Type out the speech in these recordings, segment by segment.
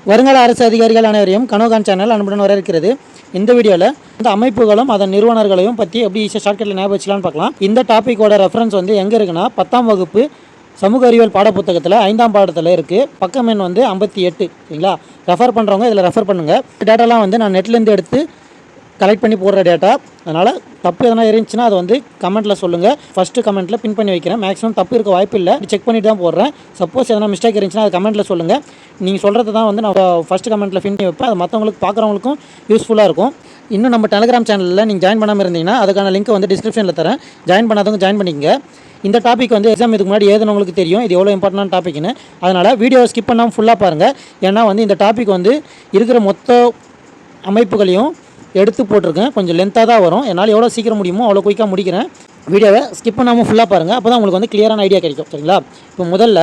வருங்கால அரசு அதிகாரிகள் அனைவரையும் கனோகான் சேனல் அன்புடன் வரவேற்கிறது. இந்த வீடியோவில் இந்த அமைப்புகளும் அதன் நிறுவனர்களையும் பற்றி எப்படி ஈஸியாக ஷார்ட்கட்டில் ஞாபகம் வச்சுக்கலாம்னு பார்க்கலாம். இந்த டாப்பிக்கோட ரெஃபரன்ஸ் வந்து எங்கே இருக்குன்னா 10ஆம் வகுப்பு சமூக அறிவியல் பாடப்புத்தகத்தில் 5ஆம் பாடத்தில் இருக்குது. பக்கம் எண் வந்து 58. சரிங்களா? ரெஃபர் பண்ணுறவங்க இதில் ரெஃபர் பண்ணுங்கள். டேட்டாலாம் வந்து நான் நெட்லேருந்து எடுத்து கலெக்ட் பண்ணி போடுற டேட்டா. அதனால் தப்பு எதனா இருந்துச்சுன்னா அதை வந்து கமெண்ட்டில் சொல்லுங்கள். ஃபஸ்ட்டு கமெண்ட்டில் பின் பண்ணி வைக்கிறேன். மேக்ஸிமம் தப்பு இருக்க வாய்ப்பு இல்லை, செக் பண்ணிட்டு தான் போடுறேன். சப்போஸ் எதனா மிஸ்டேக் இருந்துச்சுன்னா அது கமெண்ட்டில் சொல்லுங்கள். நீங்கள் சொல்கிறது தான் வந்து நான் ஃபஸ்ட்டு கமெண்ட்டில் பின் பண்ணி வைப்பேன். அது மற்றவங்களுக்கு பார்க்குறவங்களுக்கும் யூஸ்ஃபுல்லாக இருக்கும். இன்னும் நம்ம டெலிகிராம் சேனலில் நீங்கள் ஜாயின் பண்ணாமல் இருந்தீங்கன்னா அதுக்கான லிங்க் வந்து டிஸ்கிரிப்ஷனில் தரேன். ஜாயின் பண்ணாதவங்க ஜாயின் பண்ணிக்கங்க. இந்த டாபிக் வந்து எக்ஸாம் இதுக்கு முன்னாடி ஏதுனவங்களுக்கு தெரியும் இது எவ்வளோ இம்பார்ட்டன்டான டாப்பிக்னு. அதனால் வீடியோ ஸ்கிப் பண்ணாமல் ஃபுல்லாக பாருங்கள். ஏன்னா வந்து இந்த டாபிக் வந்து இருக்கிற மொத்த அமைப்புகளையும் எடுத்து போட்டிருக்கேன். கொஞ்சம் லென்த்தாக தான் வரும். என்னால் எவ்வளோ சீக்கிரம் முடியுமோ அவ்வளோ குயிக்காக முடிக்கிறேன். வீடியோவை ஸ்கிப் பண்ணாமல் ஃபுல்லாக பாருங்கள். அப்போ தான் உங்களுக்கு வந்து கிளியரான ஐடியா கிடைக்கும். சரிங்களா? இப்போ முதல்ல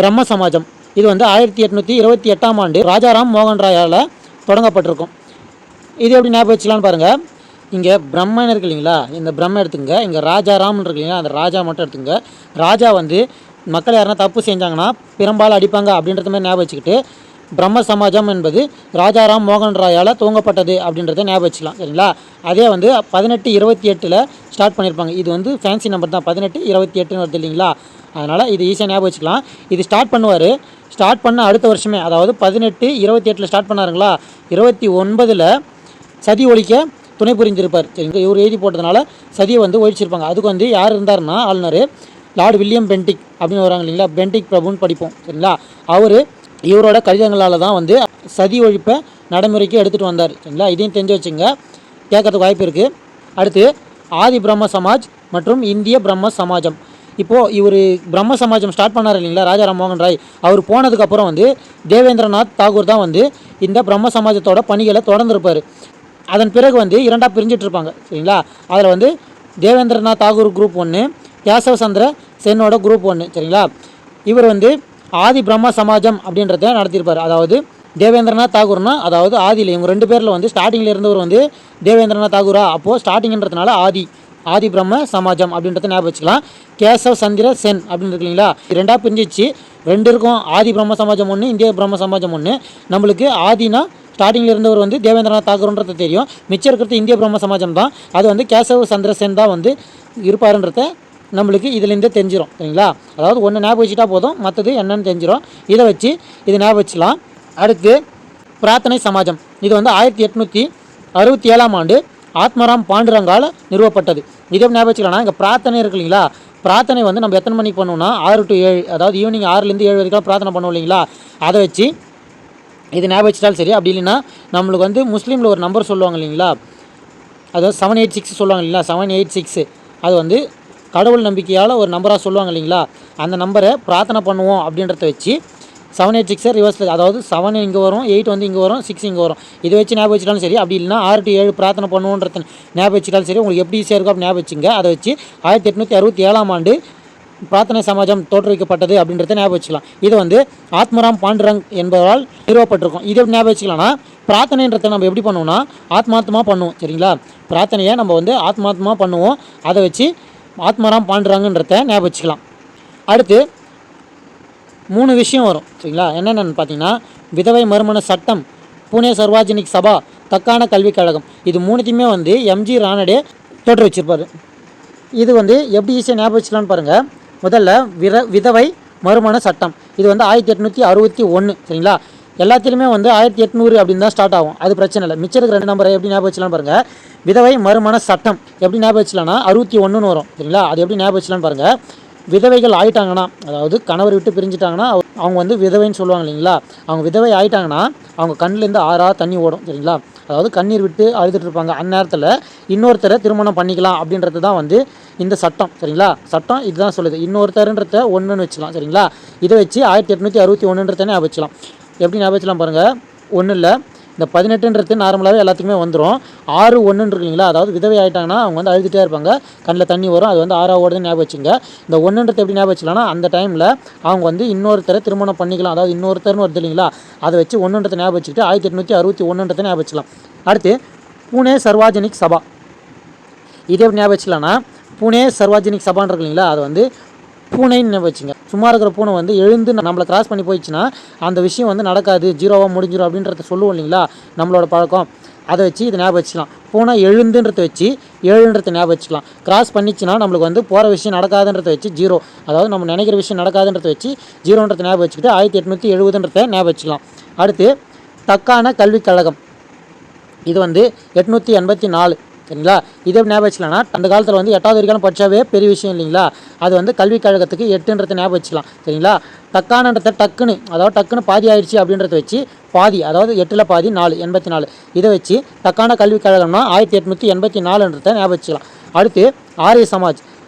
பிரம்ம சமாஜம். இது வந்து 1828ஆம் ஆண்டு ராஜாராம் மோகன் ராயால் தொடங்கப்பட்டிருக்கும். இது எப்படி ஞாபகம் வச்சுக்கலான்னு பாருங்கள். இங்கே பிரம்மன் இருக்கு இல்லைங்களா, இந்த பிரம்ம எடுத்துங்க. இங்கே ராஜாராம்னு இருக்கு இல்லைங்களா, அந்த ராஜா மட்டும் எடுத்துங்க. ராஜா வந்து மக்கள் யாருன்னா தப்பு செஞ்சாங்கன்னா பெரும்பாலும் அடிப்பாங்க அப்படின்றது மாதிரி ஞாபகம் வச்சுக்கிட்டு பிரம்ம சமாஜம் என்பது ராஜாராம் மோகன் ராயால் துவங்கப்பட்டது அப்படின்றத ஞாபகம் வச்சுக்கலாம். சரிங்களா? அதே வந்து 1828 ஸ்டார்ட் பண்ணியிருப்பாங்க. இது வந்து ஃபேன்சி நம்பர் தான், 1828 வருது இல்லைங்களா. அதனால் இது ஈஸியாக ஞாபகம் வச்சுக்கலாம். இது ஸ்டார்ட் பண்ணுவார். ஸ்டார்ட் பண்ண அடுத்த வருஷமே, அதாவது 1828 ஸ்டார்ட் பண்ணாருங்களா, 29 சதி ஒழிக்க துணை புரிஞ்சிருப்பார். சரிங்களா? இவர் எழுதி போட்டதுனால சதியை வந்து ஒழிச்சிருப்பாங்க. அதுக்கு வந்து யார் இருந்தாருன்னா ஆளுநர் லார்டு வில்லியம் பென்டிக் அப்படின்னு வராங்க இல்லைங்களா, பென்டிக் பிரபுன்னு படிப்போம். சரிங்களா? அவர் இவரோட கடிதங்களால் தான் வந்து சதி ஒழிப்பை நடைமுறைக்கு எடுத்துகிட்டு வந்தார். சரிங்களா? இதையும் தெரிஞ்சு வச்சுங்க, கேட்கறதுக்கு வாய்ப்பு இருக்குது. அடுத்து ஆதி பிரம்ம சமாஜ் மற்றும் இந்திய பிரம்ம சமாஜம். இப்போது இவர் பிரம்ம சமாஜம் ஸ்டார்ட் பண்ணார் இல்லைங்களா ராஜாராம் மோகன் ராய். அவர் போனதுக்கப்புறம் வந்து தேவேந்திரநாத் தாகூர் தான் வந்து இந்த பிரம்ம சமாஜத்தோட பணிகளை தொடர்ந்துருப்பார். அதன் பிறகு வந்து இரண்டாக பிரிஞ்சிட்டு இருப்பாங்க. சரிங்களா? அதில் வந்து தேவேந்திரநாத் தாகூர் குரூப் 1, கேசவ சந்திர சென்னோட குரூப் 1. சரிங்களா? இவர் வந்து ஆதி பிரம்ம சமாஜம் அப்படின்றத நடத்தியிருப்பார். அதாவது தேவேந்திரநாத் தாகூர்னா, அதாவது ஆதியில் இவங்க 2 பேரில் வந்து ஸ்டார்டிங்கில் இருந்தவர் வந்து தேவேந்திரநாத் தாகூரா. அப்போது ஸ்டார்டிங்கிறதுனால ஆதி பிரம்ம சமாஜம் அப்படின்றத ஞாபகம் வச்சுக்கலாம். கேசவ் சந்திர சென் அப்படின்னு இருக்கு இல்லைங்களா, ரெண்டாக பிரிஞ்சிச்சு. 2 இருக்கும். ஆதி பிரம்ம சமாஜம் 1, இந்திய பிரம்ம சமாஜம் 1. நம்மளுக்கு ஆதினா ஸ்டார்டிங்கில் இருந்தவர் வந்து தேவேந்திரநாத் தாகூர்ன்றது தெரியும். மிச்சம் இருக்கிறது இந்திய பிரம்ம சமாஜம் தான். அது வந்து கேசவ் சந்திர சென் தான் வந்து இருப்பாருன்றத நம்மளுக்கு இதுலேருந்தே தெரிஞ்சிடும். சரிங்களா? அதாவது ஒன்று ஞாபகம் வச்சுட்டா போதும், மற்றது என்னன்னு தெரிஞ்சிடும். இதை வச்சு இது ஞாபகம் வச்சுக்கலாம். அடுத்து பிரார்த்தனை சமாஜம். இது வந்து 1867ஆம் ஆண்டு ஆத்மராம் பாண்டுரங்கால் நிறுவப்பட்டது. இதே ஞாபகம் வச்சுக்கலாம்னா, இங்கே பிரார்த்தனை இருக்கு இல்லைங்களா, பிரார்த்தனை வந்து நம்ம எத்தனை மணிக்கு பண்ணுவோம்னா 6 to 7, அதாவது ஈவினிங் 6லேருந்து 7 வரைக்கும் பிரார்த்தனை பண்ணுவோம் இல்லைங்களா. அதை வச்சு இது ஞாபகம் வச்சுட்டாலும் சரி. அப்படி இல்லைன்னா நம்மளுக்கு வந்து முஸ்லீமில் ஒரு நம்பர் சொல்லுவாங்க இல்லைங்களா, அதாவது 786 சொல்லுவாங்க இல்லைங்களா, 786. அது வந்து கடவுள் நம்பிக்கையால் ஒரு நம்பராக சொல்லுவாங்க இல்லைங்களா, அந்த நம்பரை பிரார்த்தனை பண்ணுவோம் அப்படின்றத வச்சு 786 ரிவர்ஸில், அதாவது 7 இங்கே வரும், 8 வந்து இங்கே வரும், 6 இங்கே வரும். இதை வச்சு ஞாபகம் வச்சுட்டாலும் சரி. அப்படி இல்லைனா 6 to 7 பிரார்த்தனை பண்ணுவோன்றத ஞாபகம் வச்சுட்டாலும் சரி. உங்களுக்கு எப்படி ஈஸியாக இருக்கும் அப்படி ஞாபகம் வச்சுங்க. அதை வச்சு 1867ஆம் ஆண்டு பிரார்த்தனை சமாஜம் தோற்றுவிக்கப்பட்டது அப்படின்றத ஞாபகம் வச்சுக்கலாம். இது வந்து ஆத்மராம் பாண்டுரங் என்பவரால் நிறுவப்பட்டிருக்கும். இதை ஞாபகம் வச்சுக்கலாம்னா, பிரார்த்தனைன்றதை நம்ம எப்படி பண்ணுவோம்னா ஆத்மாத்மா பண்ணுவோம். சரிங்களா? பிரார்த்தனையை நம்ம வந்து ஆத்மாத்மா பண்ணுவோம். அதை வச்சு ஆத்மராம் பாண்டுரங்கன்றத ஞாபகம் வச்சுக்கலாம். அடுத்து 3 விஷயம் வரும். சரிங்களா? என்னென்னு பார்த்தீங்கன்னா, விதவை மறுமண சட்டம், புனே சர்வாஜனிக் சபா, தக்கான கல்விக் கழகம். இது 3த்தையுமே வந்து எம்ஜி ரானடே தோற்று வச்சிருப்பார். இது வந்து எப்படி ஈஸியாக ஞாபகம் வச்சுக்கலான்னு பாருங்கள். முதல்ல விதவை மறுமண சட்டம். இது வந்து 1861. சரிங்களா? எல்லாத்துலேயுமே வந்து 1800 அப்படின்னு தான் ஸ்டார்ட் ஆகும். அது பிரச்சனை இல்லை. மிச்சம் இருக்கிற 2 நம்பரை எப்படி ஞாபகம் வச்சலான்னு பாருங்கள். விதவை மறுமண சட்டம் எப்படி ஞாபகம் வச்சலாம்னா 61ன்னு வரும். சரிங்களா? அது எப்படி ஞாபகம் வச்சலான்னு பாருங்கள். விதவைகள் ஆகிட்டாங்கன்னா, அதாவது கணவர் விட்டு பிரிஞ்சுட்டாங்கன்னா அவங்க வந்து விதவைன்னு சொல்லுவாங்க இல்லைங்களா. அவங்க விதவை ஆகிட்டாங்கன்னா அவங்க கண்ணிலேருந்து 6 தண்ணி ஓடும். சரிங்களா? அதாவது கண்ணீர் விட்டு அழுதுட்டு இருப்பாங்க. அந்நேரத்தில் இன்னொருத்தரை திருமணம் பண்ணிக்கலாம் அப்படின்றது தான் வந்து இந்த சட்டம். சரிங்களா? சட்டம் இதுதான் சொல்லுது. இன்னொருத்தருன்றத 1ன்னு வச்சுக்கலாம். சரிங்களா? இதை வச்சு 1861ன்றத ஞாபகம் வச்சுக்கலாம். எப்படி ஞாபகம் வச்சுலாம் பாருங்கள். ஒன்றும் இல்லை, இந்த 18ன்றது நார்மலாகவே எல்லாத்துக்குமே வந்துடும். 6 1 இருக்குங்களா, அதாவது விதவை ஆகிட்டாங்கன்னா அவங்க வந்து அழுதுகிட்டே இருப்பாங்க, கண்ணில் தண்ணி வரும், அது வந்து 6 ஓடுதுன்னு ஞாபகம் வச்சுங்க. இந்த 1ன்றது எப்படி ஞாபகம் வச்சுக்கலாம்னா, அந்த டைமில் அவங்க வந்து இன்னொருத்தரை திருமணம் பண்ணிக்கலாம், அதாவது இன்னொருத்தர்னு வருது இல்லைங்களா, அதை வச்சு 1ன்றதை ஞாபகம் வச்சுக்கிட்டு 1861ன்றதை ஞாபகம் வச்சுக்கலாம். அடுத்து புனே சர்வாஜனிக் சபா. இதே எப்படி ஞாபகம் வச்சுக்கலாம்னா, புனே சர்வாஜனிக் சபான்னு இருக்கு இல்லைங்களா, அது வந்து பூனைன்னு ஞாபகம் வச்சுங்க. சும்மா இருக்கிற பூனை வந்து எழுந்து நம்மளை கிராஸ் பண்ணி போயிடுச்சுன்னா அந்த விஷயம் வந்து நடக்காது, ஜீரோவாக முடிஞ்சிடும் அப்படின்றத சொல்லுவோம் இல்லைங்களா நம்மளோட பழக்கம். அதை வச்சு இதை ஞாபகம் வச்சுக்கலாம். பூனை எழுந்துன்றதை வச்சு 7ன்றதை ஞாபகம் வச்சுக்கலாம். கிராஸ் பண்ணிச்சுன்னா நம்மளுக்கு வந்து போகிற விஷயம் நடக்காதுன்றதை வச்சு 0, அதாவது நம்ம நினைக்கிற விஷயம் நடக்காதுன்றதை வச்சு 0ன்றதை ஞாபகம் வச்சுக்கிட்டு 1870ன்றதை ஞாபகம் வச்சுக்கலாம். அடுத்து தக்கான கல்விக் கழகம், இது வந்து 884 சரிங்களா. இதே ஞாபகம் வச்சுக்கலாம்னா அந்த காலத்தில் வந்து 8வது வரைக்கும் படித்தாவே பெரிய விஷயம் இல்லைங்களா. அது வந்து கல்விக் கழகத்துக்கு 8ன்றதை ஞாபகம் வச்சுக்கலாம் சரிங்களா. தக்கானன்றதை டக்குன்னு, அதாவது டக்குன்னு பாதி ஆயிடுச்சு அப்படின்றத வச்சு பாதி, அதாவது 8ல் பாதி 4 84, இதை வச்சு தக்கான கல்விக் கழகம்னா 1884ன்றதை ஞாபகம் வச்சுக்கலாம். அடுத்து ஆரிய சமாஜ்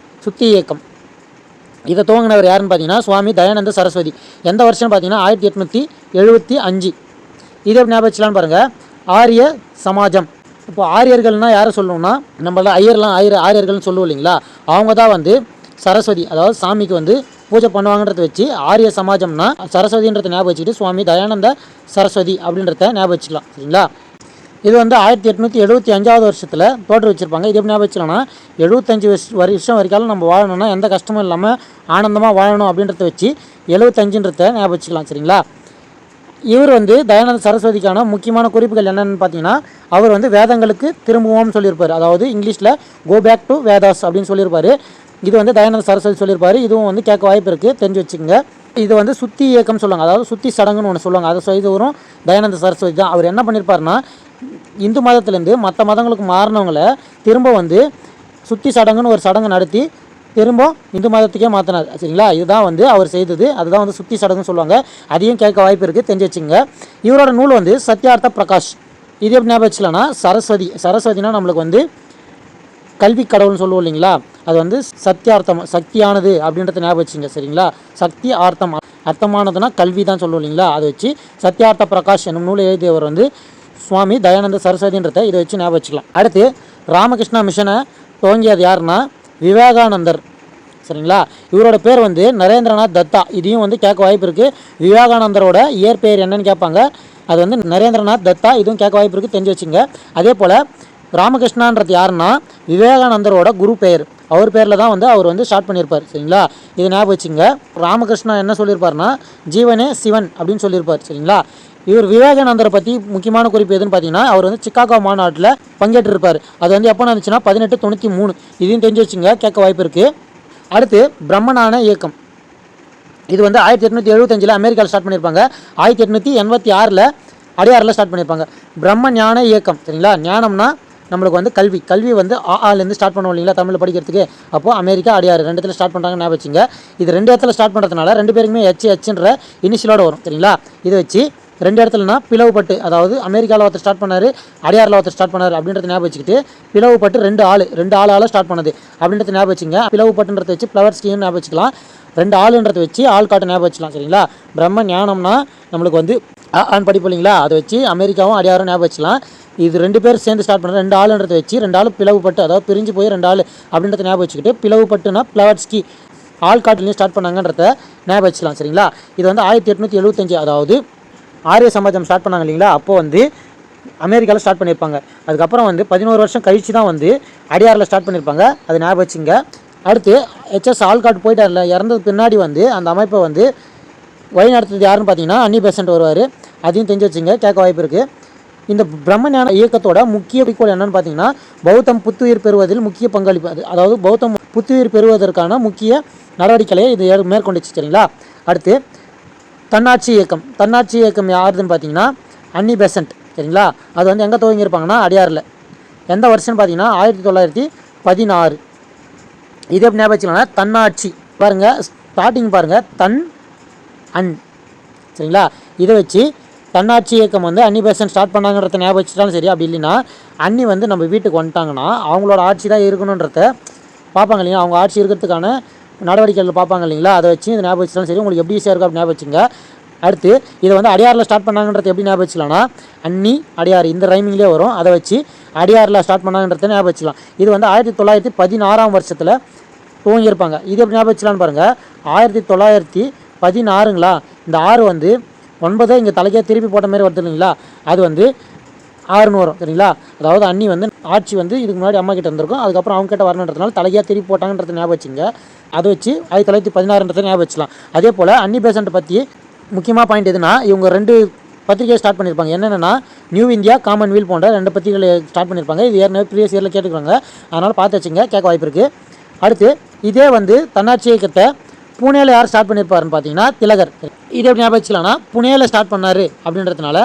சுத்தி இயக்கம், இதை துவங்கினவர் யாருன்னு பார்த்தீங்கன்னா சுவாமி தயானந்த சரஸ்வதி. எந்த வருஷம்னு பார்த்தீங்கன்னா 1875. இதை ஞாபகம் வச்சுலான்னு பாருங்கள். ஆரிய சமாஜம், இப்போ ஆரியர்கள்னால் யாரை சொல்லணும்னா நம்மள ஆரியர்கள்னு சொல்லுவோம் இல்லைங்களா, அவங்க தான் வந்து சரஸ்வதி, அதாவது சாமிக்கு வந்து பூஜை பண்ணுவாங்கன்றத வச்சு ஆரிய சமாஜம்னா சரஸ்வதின்றதை ஞாபகம் வச்சுக்கிட்டு சுவாமி தயானந்த சரஸ்வதி அப்படின்றத ஞாபகம் வச்சுக்கலாம் சரிங்களா. இது வந்து 1875வது வருஷத்தில் தோற்று வச்சுருப்பாங்க. இது எப்படி ஞாபகம் வச்சுக்கலாம்னா 75 வருஷம் வரைக்கும் நம்ம வாழணும்னா எந்த கஷ்டமும் இல்லாமல் ஆனந்தமாக வாழணும் அப்படின்றத வச்சு 75ன்றதை ஞாபகம் வச்சுக்கலாம் சரிங்களா. இவர் வந்து தயானந்த சரஸ்வதிக்கான முக்கியமான குறிப்புகள் என்னென்னு பார்த்தீங்கன்னா, அவர் வந்து வேதங்களுக்கு திரும்புவோம்னு சொல்லியிருப்பார். அதாவது இங்கிலீஷில் கோ பேக் டு வேதாஸ் அப்படின்னு சொல்லியிருப்பார். இது வந்து தயானந்த சரஸ்வதி சொல்லியிருப்பார். இதுவும் வந்து கேட்க வாய்ப்பு இருக்குது, தெரிஞ்சு வச்சுக்கோங்க. இது வந்து சுத்தி இயக்கம் சொல்லுவாங்க, அதாவது சுத்தி சடங்குன்னு ஒன்று சொல்லுவாங்க. அதை செய்தவரும் தயானந்த சரஸ்வதி தான். அவர் என்ன பண்ணியிருப்பாருன்னா, இந்து மதத்துலேருந்து மற்ற மதங்களுக்கு மாறினவங்களை திரும்ப வந்து சுத்தி சடங்குன்னு ஒரு சடங்கு நடத்தி திரும்ப இந்து மதத்துக்கே மாற்றினார் சரிங்களா. இதுதான் வந்து அவர் செய்தது, அதுதான் வந்து சுத்தி சடங்குன்னு சொல்லுவாங்க. அதையும் கேட்க வாய்ப்பு இருக்குது, தெரிஞ்சு வச்சுங்க. இவரோட நூல் வந்து சத்யார்த்த பிரகாஷ். இது எப்படி ஞாபகம் வச்சுக்கலாம்னா சரஸ்வதினா நம்மளுக்கு வந்து கல்வி கடவுள்னு சொல்லுவோம் இல்லைங்களா, அது வந்து சத்தியார்த்தம் சக்தியானது அப்படின்றத ஞாபகம் வச்சுங்க சரிங்களா. சக்தி ஆர்த்தம் அர்த்தமானதுன்னா கல்வி தான் சொல்லுவோம் இல்லைங்களா, அதை வச்சு சத்யார்த்த பிரகாஷ் என்னும் நூலை எழுதியவர் வந்து சுவாமி தயானந்த சரஸ்வதின்றதை இதை வச்சு ஞாபகம் வச்சுக்கலாம். அடுத்து ராமகிருஷ்ணா மிஷனை துவங்கியது யாருன்னா விவேகானந்தர் சரிங்களா. இவரோட பேர் வந்து நரேந்திரநாத் தத்தா. இதையும் வந்து கேட்க வாய்ப்பு இருக்குது. விவேகானந்தரோட இயற்பெயர் என்னன்னு கேட்பாங்க, அது வந்து நரேந்திரநாத் தத்தா. இதுவும் கேட்க வாய்ப்பு இருக்குது, தெரிஞ்சு வச்சுங்க. அதே போல் ராமகிருஷ்ணான்றது யாருன்னா விவேகானந்தரோட குரு பெயர், அவர் பேரில் தான் வந்து அவர் வந்து ஸ்டார்ட் பண்ணியிருப்பார் சரிங்களா. இது ஞாபகம் வச்சுங்க. ராமகிருஷ்ணா என்ன சொல்லியிருப்பார்னா ஜீவனே சிவன் அப்படின்னு சொல்லியிருப்பார் சரிங்களா. இவர் விவேகானந்தரை பற்றி முக்கியமான குறிப்பு எதுன்னு பார்த்தீங்கன்னா, அவர் வந்து சிக்காகோ மாநாட்டில் பங்கேற்றிருப்பார். அது வந்து எப்போ நடந்துச்சுன்னா 1893. இதையும் தெரிஞ்சு வச்சுங்க, கேட்க வாய்ப்பு இருக்குது. அடுத்து பிரம்மஞான இயக்கம், இது வந்து 1875 அமெரிக்காவில் ஸ்டார்ட் பண்ணியிருப்பாங்க. 1886 அடையாறில் ஸ்டார்ட் பண்ணியிருப்பாங்க. பிரம்ம ஞான இயக்கம் சரிங்களா. ஞானம்னா நம்மளுக்கு வந்து கல்வி வந்து ஆலேருந்து ஸ்டார்ட் பண்ணுவோம் இல்லைங்களா தமிழில் படிக்கிறதுக்கு. அப்போது அமெரிக்கா அடையாறு 2 இடத்துல ஸ்டார்ட் பண்ணுறாங்க ஞாபகம் வச்சுங்க. இது 2 இடத்துல ஸ்டார்ட் பண்ணுறதுனால 2 பேருக்குமே ஹெச்ன்ற இனிஷியலோட வரும் சரிங்களா. இதை வச்சு 2 இடத்துலனா பிளவுபட்டு, அதாவது அமெரிக்காவில் ஒருத்தர் ஸ்டார்ட் பண்ணார், அடையாறில் ஒருத்தர் ஸ்டார்ட் பண்ணார் அப்படின்றத ஞாபகம் வச்சுக்கிட்டு பிளவுபட்டு 2 ஆளால் ஸ்டார்ட் பண்ணது அப்படின்றத ஞாபகம் வச்சுங்க. பிளவுபட்டுன்றதை வச்சு ஃப்ளவர் ஸ்கீம் ஞாபகம் வச்சுக்கலாம். 2 ஆளுன்றதை வச்சு ஆள்காட்டு ஞாபகம் வச்சுக்கலாம் சரிங்களா. பிரம்ம ஞானம்னா நம்மளுக்கு வந்து ஆண் படிப்பு இல்லைங்களா, அதை வச்சு அமெரிக்காவும் அடையாறும் ஞாபகம் வச்சுக்கலாம். இது 2 பேர் சேர்ந்து ஸ்டார்ட் பண்ணுற 2 ஆளுன்றதை வச்சு 2 ஆள் பிளவுபட்டு, அதாவது பிரிஞ்சு போய் 2 ஆள் அப்படின்றத ஞாபகம் வச்சுக்கிட்டு பிளவுபட்டுனா ஃப்ளவர் ஸ்கீ ஆள்காட்டுலேயும் ஸ்டார்ட் பண்ணாங்கன்றத ஞாபகம் வச்சுக்கலாம் சரிங்களா. இது வந்து 1875, அதாவது ஆரிய சமாஜம் ஸ்டார்ட் பண்ணாங்க இல்லைங்களா, அப்போது வந்து அமெரிக்காவில் ஸ்டார்ட் பண்ணியிருப்பாங்க. அதுக்கப்புறம் வந்து 11 வருஷம் கழிச்சு தான் வந்து அடையாறில் ஸ்டார்ட் பண்ணியிருப்பாங்க, அது ஞாபகம் வச்சுங்க. அடுத்து ஹெச்எஸ் ஆள்காட்டு போயிட்டார்ல, இறந்தது பின்னாடி வந்து அந்த அமைப்பை வந்து வழி நடத்துறது யாருன்னு பார்த்தீங்கன்னா அன்னி பெசன்ட் வருவார். அதையும் தெரிஞ்சு வச்சுங்க, கேட்க வாய்ப்பு இருக்குது. இந்த பிரம்மஞான இயக்கத்தோட முக்கிய குறிக்கோள் என்னென்னு பார்த்தீங்கன்னா பௌத்தம் புத்துயிர் பெறுவதில் முக்கிய பங்களிப்பு, அதாவது பௌத்தம் புத்துயிர் பெறுவதற்கான முக்கிய நடவடிக்கைகளை இது மேற்கொண்டுச்சு சரிங்களா. அடுத்து தன்னாட்சி இயக்கம் யாருதுன்னு பார்த்தீங்கன்னா அன்னி பெசன்ட் சரிங்களா. அது வந்து எங்கே துவங்கியிருப்பாங்கன்னா அடையாறில். எந்த வருஷம்னு பார்த்தீங்கன்னா 1916. இதே எப்படி ஞாபகம் வச்சுக்கலாம்னா தன்னாட்சி பாருங்கள், ஸ்டார்டிங் பாருங்கள் தன் அன் சரிங்களா. இதை வச்சு தன்னாட்சி இயக்கம் வந்து அன்னி பெசன்ட் ஸ்டார்ட் பண்ணாங்கன்றத ஞாபகம் வச்சுட்டாலும் சரி, அப்படி இல்லைன்னா அன்னி வந்து நம்ம வீட்டுக்கு வந்துட்டாங்கன்னா அவங்களோட ஆட்சி தான் இருக்கணுன்றத பார்ப்பாங்க இல்லைங்களா, அவங்க ஆட்சி இருக்கிறதுக்கான நடவடிக்கைகள் பார்ப்பாங்க இல்லைங்களா, அதை வச்சு இதை ஞாபகம் வச்சுட்டாலும் சரி, உங்களுக்கு எப்படி ஈஸியாக இருக்கும் அப்படி ஞாபகம் வச்சுங்க. அடுத்து இதை வந்து அடையாறில் ஸ்டார்ட் பண்ணாங்கன்றது எப்படி ஞாபகம் வச்சுக்கலாம்னா அன்னி அடையாறு இந்த ரைமிங்லேயே வரும், அதை வச்சு அடையாறில் ஸ்டார்ட் பண்ணாங்கன்றத ஞாபகம் வச்சுக்கலாம். இது வந்து 1916 வருஷத்தில் துவங்கியிருப்பாங்க. இது எப்படி ஞாபகம் வச்சுக்கலான்னு பாருங்கள், 1916ங்களா, இந்த 6 வந்து 9 இங்கே தலைக்கே திருப்பி போட்ட மாதிரி வருது இல்லைங்களா, அது வந்து 6ன்னு வரும் சரிங்களா. அதாவது அண்ணி வந்து ஆட்சி வந்து இதுக்கு முன்னாடி அம்மா கிட்ட இருந்திருக்கும், அதுக்கப்புறம் அவங்க கிட்ட வரணுன்றதுனால தலையாக திருப்பி போட்டாங்கன்றது ஞாபகம் வச்சுங்க. அதை வச்சு 1916 ஞாபகம் வச்சுக்கலாம். அதே போல் அன்னி பெசன்ட் பற்றி முக்கியமாக பாயிண்ட் எதுனா, இவங்க 2 பத்திரிகை ஸ்டார்ட் பண்ணியிருப்பாங்க. என்னென்னா நியூ இந்தியா, காமன்வெல்த் போன்ற 2 பத்திரிகைகளை ஸ்டார்ட் பண்ணியிருப்பாங்க. இது ஏற்கனவே ப்ரீவியஸ் இயரில் கேட்டுக்கிறாங்க, அதனால் பார்த்து வச்சுங்க, கேட்க வாய்ப்பு இருக்குது. அடுத்து இதே வந்து தன்னாட்சி இயக்கத்தை புனேல யார் ஸ்டார்ட் பண்ணியிருப்பாருன்னு பார்த்தீங்கன்னா திலகர். இது எப்படி ஞாபகம் வச்சுக்கலாம்னா, புனேல ஸ்டார்ட் பண்ணார் அப்படின்றதுனால,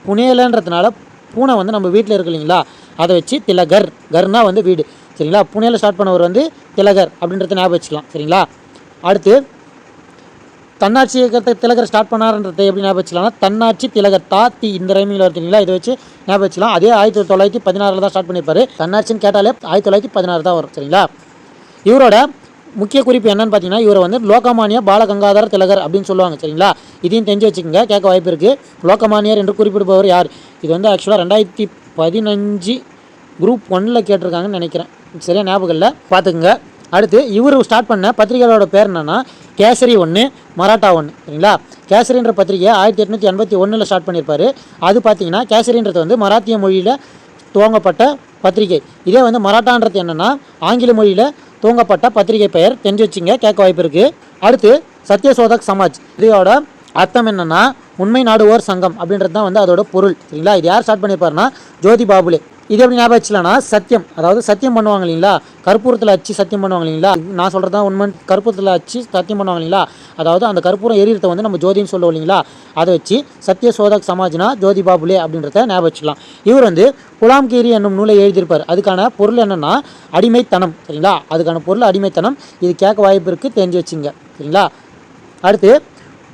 புனேலன்றதுனால பூனை வந்து நம்ம வீட்டில் இருக்கு இல்லைங்களா, அதை வச்சு திலகர், கர்னா வந்து வீடு சரிங்களா. புனேல ஸ்டார்ட் பண்ணவர் வந்து திலகர் அப்படின்றத ஞாபகம் வச்சுக்கலாம் சரிங்களா. அடுத்து தன்னாட்சி இயக்கத்தை திலகர் ஸ்டார்ட் பண்ணார்ன்றதை எப்படி ஞாபகம் வச்சுக்கலாம்னா, தன்னாட்சி திலகர் தாத்தி இந்த ரைமிங்கில் வருதுங்களா, இதை வச்சு ஞாபகம் வச்சுக்கலாம். அதே 1916 தான் ஸ்டார்ட் பண்ணியிருப்பார். தன்னாட்சின்னு கேட்டாலே 1916 தான் வரும் சரிங்களா. இவரோட முக்கிய குறிப்பு என்னன்னு பார்த்தீங்கன்னா, இவரை வந்து லோகமானிய பாலகங்காதர திலகர் அப்படின்னு சொல்லுவாங்க சரிங்களா. இதையும் தெரிஞ்சு வச்சுக்கோங்க, கேட்க வாய்ப்பு இருக்குது. லோகமானியர் என்று குறிப்பிடுபவர் யார்? இது வந்து ஆக்சுவலாக 2015 குரூப் 1ல் கேட்டிருக்காங்கன்னு நினைக்கிறேன், சரியா ஞாபகம் இல்லை, பார்த்துக்குங்க. அடுத்து இவர் ஸ்டார்ட் பண்ண பத்திரிகைகளோட பேர் என்னென்னா கேசரி 1, மராட்டா 1 சரிங்களா. கேசரின்ற பத்திரிகையை 1881 ஸ்டார்ட் பண்ணியிருப்பார். அது பார்த்தீங்கன்னா கேசரின்றது வந்து மராத்திய மொழியில் துவங்கப்பட்ட பத்திரிகை. இதே வந்து மராட்டான்றது என்னென்னா ஆங்கில மொழியில் துவங்கப்பட்ட பத்திரிகை பெயர், தெரிஞ்சு வச்சுங்க, கேட்க வாய்ப்பு இருக்குது. அடுத்து சத்யசோதக் சமாஜ், இதோட அர்த்தம் என்னென்னா உண்மை நாடுவோர் சங்கம் அப்படின்றது தான் வந்து அதோட பொருள் சரிங்களா. இது யார் ஸ்டார்ட் பண்ணியிருப்பாருன்னா ஜோதி பாபுலே. இது எப்படி ஞாபகம் வச்சுலாம்னா, சத்தியம், அதாவது சத்தியம் பண்ணுவாங்க இல்லைங்களா, கற்பூரத்தில் அச்சு சத்தியம் பண்ணுவாங்க இல்லைங்களா, நான் சொல்கிறது தான் உண்மை, கற்பூரத்தில் அச்சு சத்தியம் பண்ணுவாங்க இல்லைங்களா, அதாவது அந்த கற்பூரம் எரியறதை வந்து நம்ம ஜோதின்னு சொல்லுவோம் இல்லைங்களா, அதை வச்சு சத்யசோதக் சமாஜ்னா ஜோதி பாபுலே அப்படின்றத ஞாபகம் வச்சுக்கலாம். இவர் வந்து குலாம்கீரி என்னும் நூலை எழுதியிருப்பார். அதுக்கான பொருள் என்னென்னா அடிமைத்தனம் சரிங்களா. அதுக்கான பொருள் அடிமைத்தனம். இது கேட்க வாய்ப்பு இருக்குது, தெரிஞ்சு வச்சுங்க சரிங்களா. அடுத்து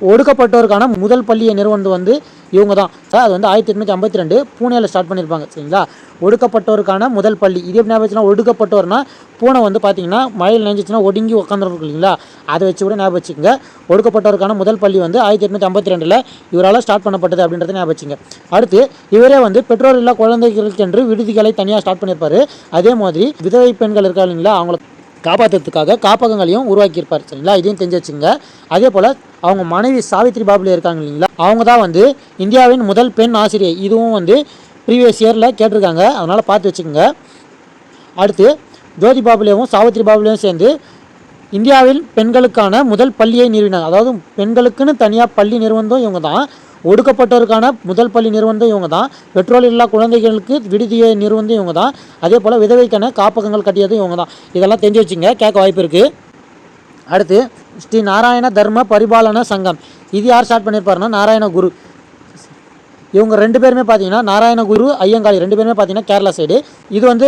ஒடுக்கப்பட்டோருக்கான முதல் பள்ளியை நிறுவனது வந்து இவங்க தான். அது வந்து 1852 பூனேல ஸ்டார்ட் பண்ணியிருப்பாங்க சரிங்களா. ஒடுக்கப்பட்டோருக்கான முதல் பள்ளி, இது எப்படி ஞாபகம், ஒடுக்கப்பட்டோர்னா பூனை வந்து பார்த்தீங்கன்னா மழையில் நினைஞ்சிச்சுன்னா ஒடுங்கி உட்காந்துருக்கு இல்லைங்களா, அதை வச்சு கூட ஞாபகம் வச்சுக்கோங்க. ஒடுக்கப்பட்டோருக்கான முதல் பள்ளி வந்து 1852 இவரால் ஸ்டார்ட் பண்ணப்பட்டது அப்படின்றத ஞாபகம் வச்சுங்க. அடுத்து இவரே வந்து பெற்றோர் இல்லா குழந்தைகளுக்கு என்று விடுதிகளை தனியாக ஸ்டார்ட் பண்ணியிருப்பார். அதே மாதிரி விதவை பெண்கள் இருக்கா இல்லைங்களா, அவங்கள காப்பாற்றுறதுக்காக காப்பகங்களையும் உருவாக்கியிருப்பார் சரிங்களா. இதையும் தெரிஞ்சு வச்சுங்க. அதே போல் அவங்க மனைவி சாவித்ரி பாபுலே இருக்காங்க இல்லைங்களா, அவங்க தான் வந்து இந்தியாவின் முதல் பெண் ஆசிரியை. இதுவும் வந்து ப்ரீவியஸ் இயரில் கேட்டிருக்காங்க, அதனால் பார்த்து வச்சுக்கோங்க. அடுத்து ஜோதி பாபுலேவும் சாவித்ரி பாபுலேவும் சேர்ந்து இந்தியாவில் பெண்களுக்கான முதல் பள்ளியை நிறுவினாங்க. அதாவது பெண்களுக்குன்னு தனியாக பள்ளி நிறுவனதும் இவங்க தான், ஒடுக்கப்பட்டோருக்கான முதல் பள்ளி நிறுவனதும் இவங்க தான், பெற்றோர் இல்லா குழந்தைகளுக்கு விடுதியை நிறுவனதும் இவங்க தான், அதே போல் விதவைக்கான காப்பகங்கள் கட்டியதும் இவங்க தான். இதெல்லாம் தெரிஞ்சு வச்சுங்க, கேட்க வாய்ப்பு இருக்குது. அடுத்து ஸ்ரீ நாராயண தர்ம பரிபாலன சங்கம், இது யார் ஸ்டார்ட் பண்ணியிருப்பாருன்னா நாராயண குரு. இவங்க 2 பேருமே பார்த்தீங்கன்னா நாராயண குரு ஐயங்காளி 2 பேருமே பார்த்தீங்கன்னா கேரளா சைடு. இது வந்து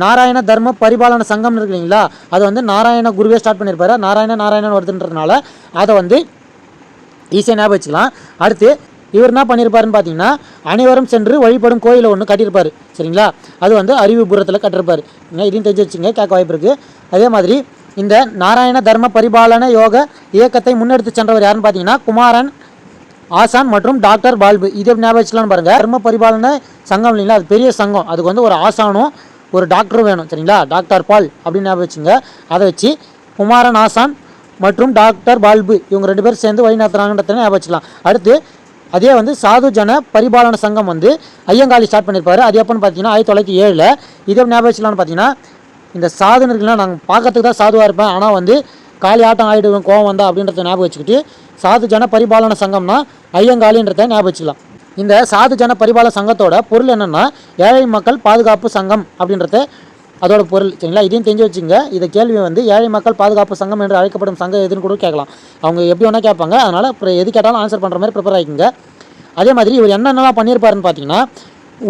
நாராயண தர்ம பரிபாலன சங்கம் இருக்கு இல்லைங்களா, அது வந்து நாராயண குருவே ஸ்டார்ட் பண்ணியிருப்பாரு. நாராயணன் வருதுன்றதுனால அதை வந்து ஈஸியாக ஞாபகம் வச்சுக்கலாம். அடுத்து இவர் என்ன பண்ணியிருப்பாருன்னு பார்த்தீங்கன்னா அனைவரும் சென்று வழிபடும் கோயிலை ஒன்று கட்டியிருப்பார் சரிங்களா. அது வந்து அறிவுபுரத்தில் கட்டியிருப்பார். இதையும் தெரிஞ்சு வச்சுங்க, கேட்க வாய்ப்பு இருக்குது. அதே மாதிரி இந்த நாராயண தர்ம பரிபாலன யோக இயக்கத்தை முன்னெடுத்து சென்றவர் யாருன்னு பார்த்தீங்கன்னா குமாரன் ஆசான் மற்றும் டாக்டர் பால்பு. இதை ஞாபகம் வச்சுக்கலாம்னு பாருங்கள். தர்ம பரிபாலன சங்கம் இல்லைங்களா, அது பெரிய சங்கம், அதுக்கு வந்து ஒரு ஆசானும் ஒரு டாக்டரும் வேணும் சரிங்களா, டாக்டர் பால் அப்படின்னு ஞாபகம் வச்சுங்க. அதை வச்சு குமாரன் ஆசான் மற்றும் டாக்டர் பால்பு இவங்க 2 பேரும் சேர்ந்து வழி நடத்துகிறாங்கன்றத ஞாபகம் வச்சுக்கலாம். அடுத்து அதே வந்து சாது ஜன பரிபாலன சங்கம் வந்து ஐயங்காளி ஸ்டார்ட் பண்ணியிருப்பார். அது எப்போன்னு பார்த்தீங்கன்னா 1907. இதை ஞாபகம் வச்சுக்கலாம்னு பார்த்தீங்கன்னா, இந்த சாதுன்னு இருக்குன்னா நாங்கள் பார்க்கறதுக்கு தான் சாதுவாக இருப்பேன், ஆனால் வந்து காலி ஆட்டம் ஆகிடுவேன் கோவம் வந்தா அப்படின்றத ஞாபகம் வச்சுக்கிட்டு சாது ஜன பரிபாலன சங்கம்னா ஐயங்காளின்றதை ஞாபகம் வச்சுக்கலாம். இந்த சாது ஜன பரிபாலன சங்கத்தோட பொருள் என்னென்னா ஏழை மக்கள் பாதுகாப்பு சங்கம் அப்படின்றத அதோட பொருள் சரிங்களா. இதையும் தெரிஞ்சு வச்சுங்க. இதை கேள்வி வந்து ஏழை மக்கள் பாதுகாப்பு சங்கம் என்று அழைக்கப்படும் சங்கம் எதுன்னு கூட கேட்கலாம், அவங்க எப்படி வேணால் கேட்பாங்க, அதனால் எது கேட்டாலும் ஆன்சர் பண்ணுற மாதிரி ப்ரிப்பேர் ஆகிக்குங்க. அதே மாதிரி இவர் என்னென்னலாம் பண்ணியிருப்பாருன்னு பார்த்தீங்கன்னா,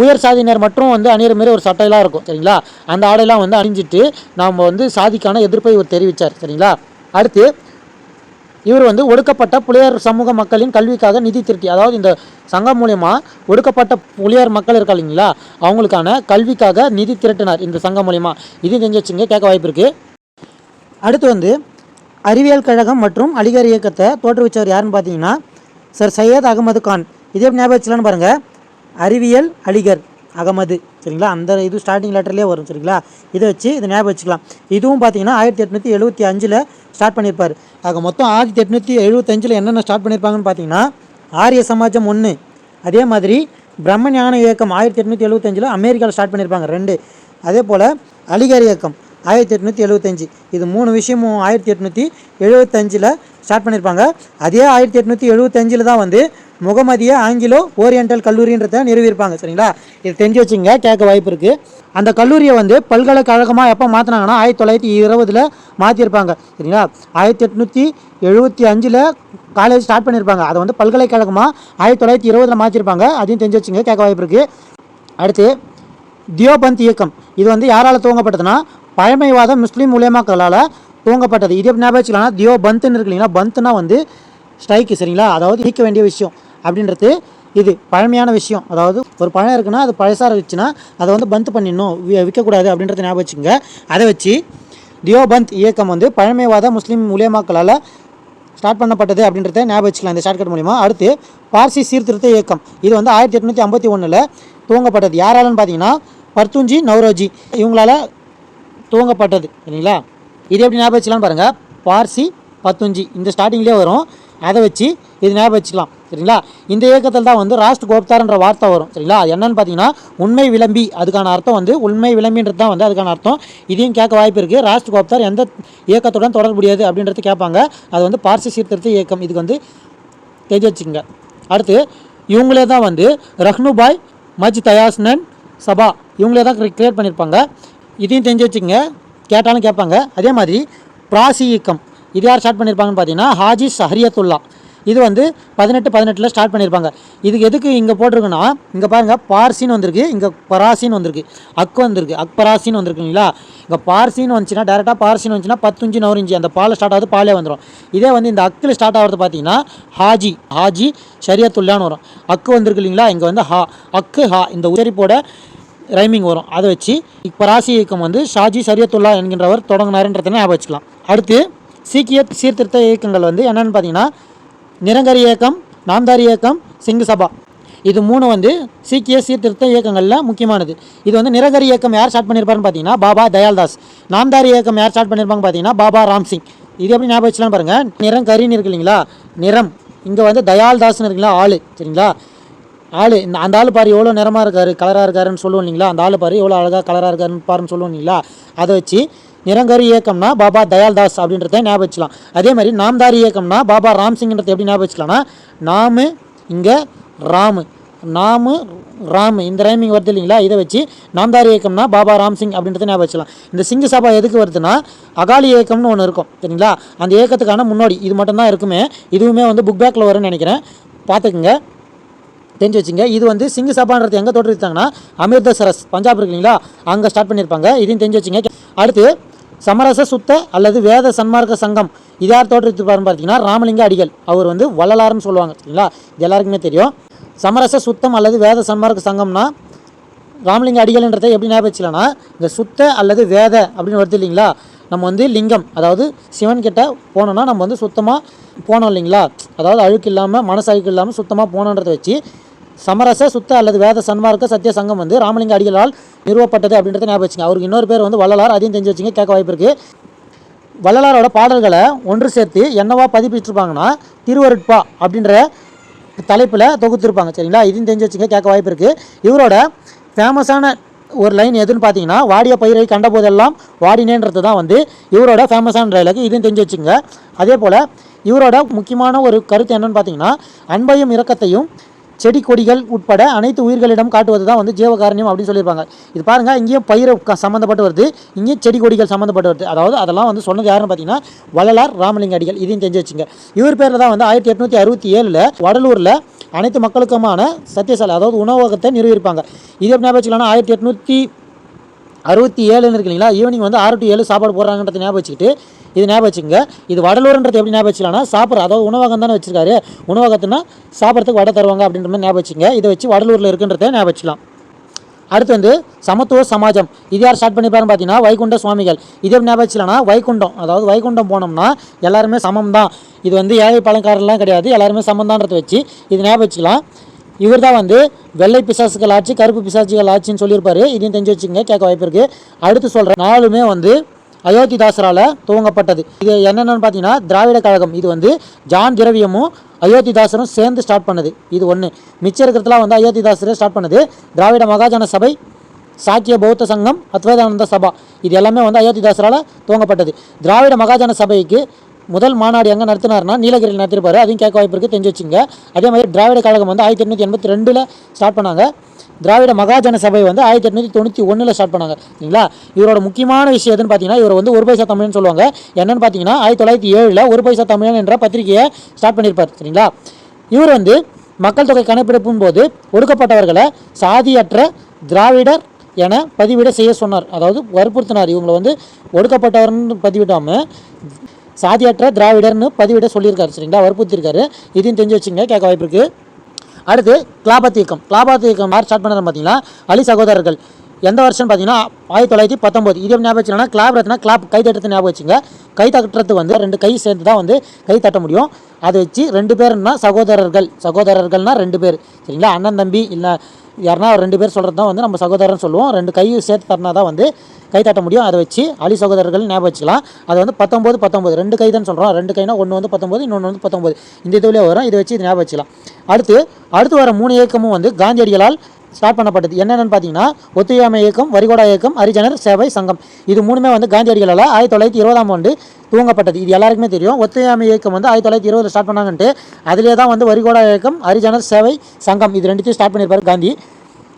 உயர் சாதியினர் மட்டும் வந்து அணியிற மாரி ஒரு சட்டையெல்லாம் இருக்கும் சரிங்களா, அந்த ஆடையெல்லாம் வந்து அணிஞ்சிட்டு நாம் வந்து சாதிக்கான எதிர்ப்பை இவர் தெரிவித்தார் சரிங்களா. அடுத்து இவர் வந்து ஒடுக்கப்பட்ட புலையர் சமூக மக்களின் கல்விக்காக நிதி திரட்டி, அதாவது இந்த சங்கம் மூலயமா ஒடுக்கப்பட்ட புலையர் மக்கள் இருக்கா இல்லைங்களா, அவங்களுக்கான கல்விக்காக நிதி திரட்டினார் இந்த சங்கம் மூலயமா. இது தெரிஞ்சு வச்சுங்க, கேட்க வாய்ப்பு இருக்குது. அடுத்து வந்து அறிவியல் கழகம் மற்றும் அலிகர் இயக்கத்தை தோற்றுவிச்சவர் யாருன்னு பார்த்தீங்கன்னா சர் சையத் அகமது கான். இதே ஞாபகம் வச்சுலான்னு பாருங்கள், அறிவியல் அலிகர் அகமது சரிங்களா, அந்த இது ஸ்டார்டிங் லெட்டர்லேயே வரும் சரிங்களா. இதை வச்சு இதை ஞாபகம் வச்சுக்கலாம். இதுவும் பார்த்தீங்கன்னா 1875 ஸ்டார்ட் பண்ணியிருப்பார். ஆக மொத்தம் 1875 என்னென்ன ஸ்டார்ட் பண்ணியிருப்பாங்கன்னு பார்த்தீங்கன்னா ஆரிய சமாஜம் 1, அதே மாதிரி பிரம்மஞான இயக்கம் 1875 அமெரிக்காவில் ஸ்டார்ட் பண்ணியிருப்பாங்க 2. அதே போல் அலிகர் இயக்கம் 1875. இது 3 விஷயமும் 1875 ஸ்டார்ட் பண்ணியிருப்பாங்க. அதே 1875 தான் வந்து முகமதிய ஆங்கிலோ ஓரியண்டல் கல்லூரின்றதை நிறுவியிருப்பாங்க. சரிங்களா, இது தெரிஞ்சு வச்சுங்க, கேட்க வாய்ப்பு இருக்குது. அந்த கல்லூரியை வந்து பல்கலைக்கழகமாக எப்போ மாற்றினாங்கன்னா 1920 மாற்றிருப்பாங்க. சரிங்களா, 1875 காலேஜ் ஸ்டார்ட் பண்ணியிருப்பாங்க. அதை வந்து பல்கலைக்கழகமாக 1920 மாற்றிருப்பாங்க. அதையும் தெரிஞ்சு வச்சுங்க, கேட்க வாய்ப்பு இருக்குது. அடுத்து தியோபந்த் இயக்கம். இது வந்து யாரால் துவங்கப்பட்டதுன்னா பழமைவாத முஸ்லீம் உலேமாக்களால் துவங்கப்பட்டது. இது எப்படி ஞாபகம் வச்சுக்கலாம், தியோபந்த்னு இருக்கு இல்லைங்களா, பந்த்னா வந்து ஸ்ட்ரைக்கு. சரிங்களா, அதாவது நீக்க வேண்டிய விஷயம் அப்படின்றது. இது பழமையான விஷயம், அதாவது ஒரு பழம் இருக்குன்னா அது பழசாக இருந்துச்சுன்னா அதை வந்து பந்த் பண்ணிடணும், விற்கக்கூடாது அப்படின்றத ஞாபகம் வச்சுங்க. அதை வச்சு தியோபந்த் இயக்கம் வந்து பழமைவாத முஸ்லீம் உலேமாக்களால் ஸ்டார்ட் பண்ணப்பட்டது அப்படின்றத ஞாபகம் வச்சுக்கலாம் இந்த ஷார்ட்கட் மூலிமா. அடுத்து பார்சி சீர்திருத்த இயக்கம். இது வந்து 1851 துவங்கப்பட்டது. யாராலன்னு பார்த்தீங்கன்னா பர்துஞ்சி நவ்ரோஜி இவங்களால் துவங்கப்பட்டது. சரிங்களா, இது எப்படி ஞாபகம் வச்சுக்கலாம்னு பாருங்கள், பார்சி பர்துஞ்சி இந்த ஸ்டார்டிங்லேயே வரும், அதை வச்சு இது ஞாபகம் வச்சுக்கலாம். சரிங்களா, இந்த இயக்கத்தில் தான் வந்து ராஷ்ட் கோப்தார்ன்ற வார்த்தை வரும். சரிங்களா, அது என்னன்னு பார்த்தீங்கன்னா உண்மை விளம்பி, அதுக்கான அர்த்தம் வந்து உண்மை விளம்பின்றது தான் வந்து அதுக்கான அர்த்தம். இதையும் கேட்க வாய்ப்பு இருக்குது. ராஷ்ட் கோப்தார் எந்த இயக்கத்துடன் தொடர்புடையது அப்படின்றது கேட்பாங்க. அது வந்து பார்சி சீர்திருத்த இயக்கம், இதுக்கு வந்து தெரிஞ்சு வச்சுக்கோங்க. அடுத்து இவங்களே தான் வந்து ரஹ்னுபாய் மஜ் தயாஸ்னன் சபா இவங்களே தான் கிரியேட் பண்ணியிருப்பாங்க. இதையும் தெரிஞ்சு வச்சுக்கோங்க, கேட்டாலும் கேட்பாங்க. அதே மாதிரி பிராசி இயக்கம், இது யார் ஸ்டார்ட் பண்ணியிருப்பாங்கன்னு பார்த்தீங்கன்னா ஹாஜி ஷஹரியத்துல்லா. இது வந்து 1818 ஸ்டார்ட் பண்ணியிருப்பாங்க. இதுக்கு எதுக்கு இங்கே போட்டிருக்குன்னா, இங்கே பாருங்கள் பார்சின்னு வந்திருக்கு, இங்கே பராசின்னு வந்திருக்கு, வந்திருக்கு, அக்பராசின்னு வந்திருக்குங்களா. இங்கே பார்சின்னு வந்துச்சுன்னா டேரெக்டாக பார்சின்னு வந்துச்சுன்னா 10 நவரிஞ்சி அந்த பால் ஸ்டார்ட் ஆகுது, பாலே வந்துடும். இதே வந்து இந்த அக்கில் ஸ்டார்ட் ஆகிறது பார்த்தீங்கன்னா ஹாஜி ஷரியத்துல்லான்னு வரும். அக்கு வந்திருக்கு இல்லைங்களா, இங்கே வந்து அக்கு இந்த உச்சரிப்போட ரைமிங் வரும். அதை வச்சு பராசி இயக்கம் வந்து ஷாஜி ஷரியத்துல்லா என்கின்றவர் தொடங்கினாருன்றதை ஞாபகம் வச்சுக்கலாம். அடுத்து சீக்கிய சீர்திருத்த இயக்கங்கள் வந்து என்னென்னு பார்த்தீங்கன்னா நிரங்கரி இயக்கம், நாம்தாரி இயக்கம், சிங் சபா. இது 3 வந்து சீக்கிய சீர்திருத்த இயக்கங்களில் முக்கியமானது. இது வந்து நிரங்கரி இயக்கம் யார் ஸ்டார்ட் பண்ணியிருப்பாருன்னு பார்த்தீங்கன்னா பாபா தயால்தாஸ். நாம்தாரி இயக்கம் யார் ஸ்டார்ட் பண்ணியிருப்பாங்க பார்த்தீங்கன்னா பாபா ராம்சிங். இது எப்படி ஞாபகம் வச்சுலாம் பாருங்கள், நிரங்கரின்னு இருக்கு இல்லைங்களா, நிறம், இங்கே வந்து தயால்தாஸ்னு இருக்குங்களா ஆள். சரிங்களா, ஆள் அந்த ஆள் பாரு எவ்வளோ நிறமாக இருக்கார், கலராக இருக்காருன்னு சொல்லுவோம் இல்லைங்களா, அந்த ஆள் பாரு எவ்வளோ அழகாக கலராக இருக்காருன்னு பாருன்னு சொல்லுவோம் இல்லைங்களா. அதை வச்சு நிரங்கரி இயக்கம்னா பாபா தயால்தாஸ் அப்படின்றத ஞாபகம் வச்சுக்கலாம். அதே மாதிரி நாம்தாரி இயக்கம்னா பாபா ராம்சிங்ன்றதை எப்படி ஞாபகம் வச்சுக்கலாம்னா நாமு இங்கே ராமு இந்த ரைமிங் வருது இல்லைங்களா. இதை வச்சு நாம்தாரி இயக்கம்னா பாபா ராம்சிங் அப்படின்றத ஞாபகம் வச்சுக்கலாம். இந்த சிங் சபா எதுக்கு வருதுன்னா அகாலி இயக்கம்னு ஒன்று இருக்கும். சரிங்களா, அந்த இயக்கத்துக்கான முன்னோடி இது மட்டும்தான் இருக்குமே. இதுவுமே வந்து புக் பேக்கில் வரும்னு நினைக்கிறேன், பார்த்துக்குங்க, தெரிஞ்சு வச்சுங்க. இது வந்து சிங் சபான்றது எங்கே தோற்றுவித்தாங்கன்னா அமிர்தசரஸ் பஞ்சாப் இருக்கு இல்லைங்களா, அங்கே ஸ்டார்ட் பண்ணியிருப்பாங்க. இதையும் தெரிஞ்சு வச்சுங்க. அடுத்து சமரச சுத்த அல்லது வேத சன்மார்க்க சங்கம், இது யார் தோற்றுவித்திருப்பாருன்னு பார்த்தீங்கன்னா ராமலிங்க அடிகள். அவர் வந்து வள்ளலார்னு சொல்லுவாங்க. சரிங்களா, இது எல்லாருக்குமே தெரியும். சமரச சுத்தம் அல்லது வேத சன்மார்க்க சங்கம்னா ராமலிங்க அடிகள்ன்றதை எப்படி ஞாபகம் வச்சுக்கலாம்னா இந்த சுத்த அல்லது வேத அப்படின்னு வருது இல்லைங்களா, நம்ம வந்து லிங்கம், அதாவது சிவன் கிட்ட போனோம்னா நம்ம வந்து சுத்தமாக போனோம் இல்லைங்களா, அதாவது அழுக்கு இல்லாமல் மனசு அழுக்கு இல்லாமல் சுத்தமாக போனோன்றதை வச்சு சமரச சுத்த அல்லது வேத சன்மார்க்க சத்திய சங்கம் வந்து ராமலிங்க அடிகளால் நிறுவப்பட்டது அப்படின்றத ஞாபகம் வச்சுங்க. அவருக்கு இன்னொரு பேர் வந்து வள்ளலார், அதையும் தெரிஞ்சு வச்சுங்க, கேட்க வாய்ப்பு இருக்குது. வள்ளலாரோட பாடல்களை ஒன்று சேர்த்து என்னவா பதிப்பிட்டிருப்பாங்கன்னா திருவருட்பா அப்படின்ற தலைப்பில் தொகுத்திருப்பாங்க. சரிங்களா, இதையும் தெரிஞ்சு வச்சுங்க, கேட்க வாய்ப்பு இருக்குது. இவரோட ஃபேமஸான ஒரு லைன் எதுன்னு பார்த்தீங்கன்னா வாடிய பயிரை கண்ட போதெல்லாம் வாடினேன்றது தான் வந்து இவரோட ஃபேமஸான டைலாக். இதையும் தெரிஞ்சு வச்சுங்க. அதே போல் இவரோட முக்கியமான ஒரு கருத்து என்னென்னு பார்த்தீங்கன்னா அன்பையும் இரக்கத்தையும் செடி கொடிகள் உட்பட அனைத்து உயிர்களிடம் காட்டுவது தான் வந்து ஜீவகாரணியம் அப்படின்னு சொல்லியிருப்பாங்க. இது பாருங்கள், இங்கேயும் பயிர் சம்மந்தப்பட்டு வருது, இங்கேயும் செடி கொடிகள் சம்மந்தப்பட்டு வருது. அதாவது அதெல்லாம் வந்து சொன்னது யாருன்னு பார்த்தீங்கன்னா வள்ளலார் ராமலிங்க அடிகள். இதையும் தெரிஞ்சு வச்சுங்க. இவர் பேரில் தான் வந்து 1867 வடலூரில் அனைத்து மக்களுக்குமான சத்தியசாலை அதாவது உணவகத்தை நிறுவியிருப்பாங்க. இது எப்படி ஞாபகம் வச்சுக்கலாம்னா 1867 இருக்கு இல்லைங்களா, ஈவினிங் வந்து 6 to 7 சாப்பாடு போடுறாங்கன்றத ஞாபகம் வச்சுக்கிட்டு இது ஞாபகம் வச்சுங்க. இது வடலூர்ன்றது எப்படி ஞாபகம் வச்சுக்கலாம்னா சாப்பிட்ற, அதாவது உணவகம் தானே வச்சிருக்காரு, உணவகத்துனா சாப்பிட்றதுக்கு வடை தருவாங்க அப்படின்ற மாதிரி ஞாபகம் வச்சுங்க. இதை வச்சு வடலூரில் இருக்குன்றத ஞாபகம் வச்சுக்கலாம். அடுத்து வந்து சமத்துவ சமாஜம், இது யார் ஸ்டார்ட் பண்ணிப்பாருன்னு பார்த்தீங்கன்னா வைகுண்ட சுவாமிகள். இதே ஞாபகம் வச்சுக்கலாம்னா வைகுண்டம், அதாவது வைகுண்டம் போனோம்னா எல்லாருமே சமம் தான், இது வந்து ஏழை பழங்காரெல்லாம் கிடையாது, எல்லாருமே சமம்தான்றதை வச்சு இது ஞாபகம் வச்சுக்கலாம். இவர் தான் வந்து வெள்ளை பிசாசுகள் ஆட்சி கருப்பு பிசாசுகள் ஆட்சின்னு சொல்லியிருப்பாரு. இதையும் தெரிஞ்சு வச்சுங்க, கேட்க வாய்ப்பு இருக்குது. அடுத்து சொல்கிற 4மே வந்து அயோத்திதாசரால் துவங்கப்பட்டது. இது என்னென்னு பார்த்தீங்கன்னா திராவிட கழகம். இது வந்து ஜான் திரவியமும் அயோத்திதாசரும் சேர்ந்து ஸ்டார்ட் பண்ணது. இது ஒன்று. மிச்சம் இருக்கிறதுலாம் வந்து அயோத்திதாசரே ஸ்டார்ட் பண்ணது. திராவிட மகாஜன சபை, சாக்கிய பௌத்த சங்கம், அத்வைதானந்த சபா, இது எல்லாமே வந்து அயோத்திதாசரால் துவங்கப்பட்டது. திராவிட மகாஜன சபைக்கு முதல் மாநாடு எங்கே நடத்தினார்னா நீலகிரியில் நடத்திருப்பாரு. அதையும் கேட்க வாய்ப்பு இருக்குது, தெரிஞ்சு வச்சுங்க. அதே மாதிரி திராவிட கழகம் வந்து 1882 ஸ்டார்ட் பண்ணாங்க. திராவிட மகாஜன சபை வந்து 1891 ஸ்டார்ட் பண்ணாங்க. சரிங்களா? இவரோட முக்கியமான விஷயம் எதுன்னு பார்த்தீங்கன்னா, இவர் வந்து ஒரு பைசா தமிழ்னு சொல்லுவாங்க. என்னன்னு பார்த்தீங்கன்னா 1907 ஒரு பைசா தமிழன் என்ற பத்திரிகையை ஸ்டார்ட் பண்ணியிருப்பார். சரிங்களா? இவர் வந்து மக்கள் தொகை கணக்கெடுப்பும் போது ஒடுக்கப்பட்டவர்களை சாதியற்ற திராவிடர் என பதிவிட செய்ய சொன்னார். அதாவது வற்புறுத்தினார். இவங்களை வந்து ஒடுக்கப்பட்டவர்னு பதிவிடாமல் சாதியற்ற திராவிடர்னு பதிவிட சொல்லியிருக்காரு. சரிங்களா? வற்புறுத்திருக்காரு. இதையும் தெரிஞ்சு வச்சுங்க, கேட்க வாய்ப்பு இருக்குது. அடுத்து கிலாபத் இயக்கம். கிலாபத் இயக்கம் யார் ஸ்டார்ட் பண்ணது பார்த்தீங்கன்னா அலி சகோதரர்கள். எந்த வருஷம் பார்த்தீங்கன்னா 1919. இது ஞாபகம் வச்சுன்னா கிளாப் ரத்னா கிளாப் கை தட்டுறது ஞாபகம் வச்சுங்க. கை தட்டுறது வந்து 2 கை சேர்ந்து தான் வந்து கை தட்ட முடியும். அதை வச்சு 2 பேர்னா சகோதரர்கள். சகோதரர்கள்னால் 2 பேர். சரிங்களா? அண்ணன் தம்பி இல்லை யாருன்னா 2 பேர் சொல்கிறது தான் வந்து நம்ம சகோதரர்னு சொல்லுவோம். 2 கையும் சேர்த்து தட்டினா தான் வந்து கை தட்ட முடியும். அதை வச்சு அலி சகோதரர்கள் ஞாபகம் வச்சுக்கலாம். அது வந்து 19 2 கை தான் சொல்கிறோம். 2 கைனா ஒன்று வந்து 19, இன்னொன்று வந்து 19. இந்த இதுலேயே வரும். இதை வச்சு இது ஞாபகம் வச்சுக்கலாம். அடுத்து வர 3 இயக்கமும் வந்து காந்தியடிகளால் ஸ்டார்ட் பண்ணப்பட்டது. என்னென்னு பார்த்தீங்கன்னா ஒத்துழையாமை இயக்கம், வரிகோடா இயக்கம், ஹரிஜனர் சேவை சங்கம். இது 3மே வந்து காந்தியடிகளால் 1920 துவங்கப்பட்டது. இது எல்லாருக்குமே தெரியும். ஒத்துழையாமை இயக்கம் வந்து 1920 ஸ்டார்ட் பண்ணாங்கன்ட்டு. அதிலே தான் வந்து வரிகோடா இயக்கம், ஹரிஜனர் சேவை சங்கம், இது 2த்தையும் ஸ்டார்ட் பண்ணியிருப்பார் காந்தி.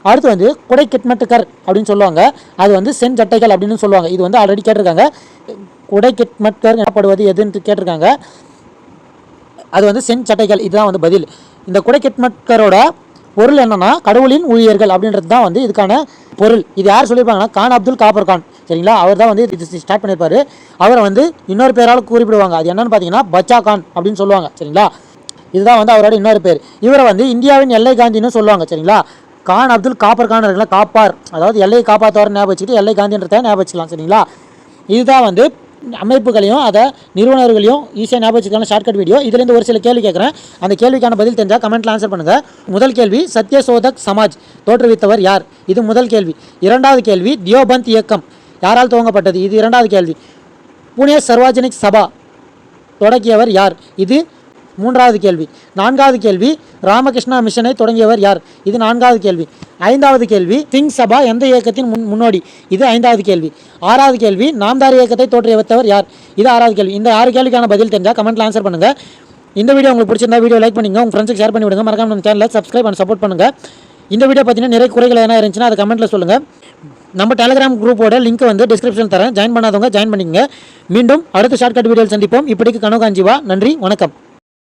அடுத்து வந்து குடை கிட்மட்டுக்கர் அப்படின்னு சொல்லுவாங்க. அது வந்து சென் ஜட்டைகள் அப்படின்னு சொல்லுவாங்க. இது வந்து ஆல்ரெடி கேட்டிருக்காங்க. குடை கிட்மட்கர் எனப்படுவது எதுன்னு கேட்டிருக்காங்க. அது வந்து சென் சட்டைகள். இதுதான் வந்து பதில். இந்த குடை கிட்மட்கரோட பொருள் என்னன்னா கடவுளின் ஊழியர்கள் அப்படின்றது தான் வந்து இதுக்கான பொருள். இது யார் சொல்லியிருப்பாங்கன்னா கான் அப்துல் காபர் கான். சரிங்களா? அவர் தான் வந்து இது ஸ்டார்ட் பண்ணியிருப்பாரு. அவரை வந்து இன்னொரு பேரால் குறிப்பிடுவாங்க. அது என்னன்னு பார்த்தீங்கன்னா பச்சா கான் அப்படின்னு சொல்லுவாங்க. சரிங்களா? இதுதான் வந்து அவரோட இன்னொரு பேர். இவரை வந்து இந்தியாவின் எல்லை காந்தின்னு சொல்லுவாங்க. சரிங்களா? கான் அப்துல் காபர் கான் இருக்குல்ல, காப்பார், அதாவது எல்லையை காப்பாற்றுவார் ஞாபகம் வச்சுக்கிட்டு எல்லை காந்தின்றதை ஞாபகம் வச்சுக்கலாம். சரிங்களா? இதுதான் வந்து அமைப்புகளையும் அதை நிறுவனர்களையும் ஈஸியாக ஞாபகம் வச்சுக்கலாம் ஷார்ட்கட் வீடியோ. இதுலேருந்து ஒரு சில கேள்வி கேட்குறேன். அந்த கேள்விக்கான பதில் தெரிஞ்சால் கமெண்ட்டில் ஆன்சர் பண்ணுங்கள். முதல் கேள்வி சத்யசோதக் சமாஜ் தோற்றுவித்தவர் யார்? இது முதல் கேள்வி. 2வது கேள்வி தியோபந்த் இயக்கம் யாரால் துவங்கப்பட்டது? இது 2வது கேள்வி. புனே சர்வாஜனிக் சபா தொடங்கியவர் யார்? இது 3வது கேள்வி. 4வது கேள்வி ராமகிருஷ்ணா மிஷனை தொடங்கியவர் யார்? இது 4வது கேள்வி. 5வது கேள்வி சிங் சபா எந்த இயக்கத்தின் முன்னோடி? இது 5வது கேள்வி. 6வது கேள்வி நாம்தார் இயக்கத்தை தோற்றுவித்தவர் யார்? இது 6வது கேள்வி. இந்த 6 கேள்விக்கான பதில் தெரிஞ்சால் கமெண்ட்டில் ஆன்சர் பண்ணுங்கள். இந்த வீடியோ உங்களுக்கு பிடிச்சிருந்தா வீடியோ லைக் பண்ணுங்கள், உங்கள் ஃப்ரெண்ட்ஸுக்கு ஷேர் பண்ணி விடுங்க. மறக்காம நம்ம சேனலை சப்ஸ்கிரைப் பண்ணி சப்போர்ட் பண்ணுங்கள். இந்த வீடியோ பார்த்தீங்கன்னா நிறைய குறைகள் என்ன இருந்துச்சுன்னா அதை கமெண்ட்டில் சொல்லுங்கள். நம்ம டெலிகிராம் குரூப்போட லிங்க் வந்து டிஸ்கிரிப்ஷன் தரேன். ஜாயின் பண்ணாதவங்க ஜாயின் பண்ணிக்கங்க. மீண்டும் அடுத்த ஷார்ட்கட் வீடியோவில் சந்திப்போம். இப்படிக்கு கனோகாஞ்சிவா. நன்றி, வணக்கம்.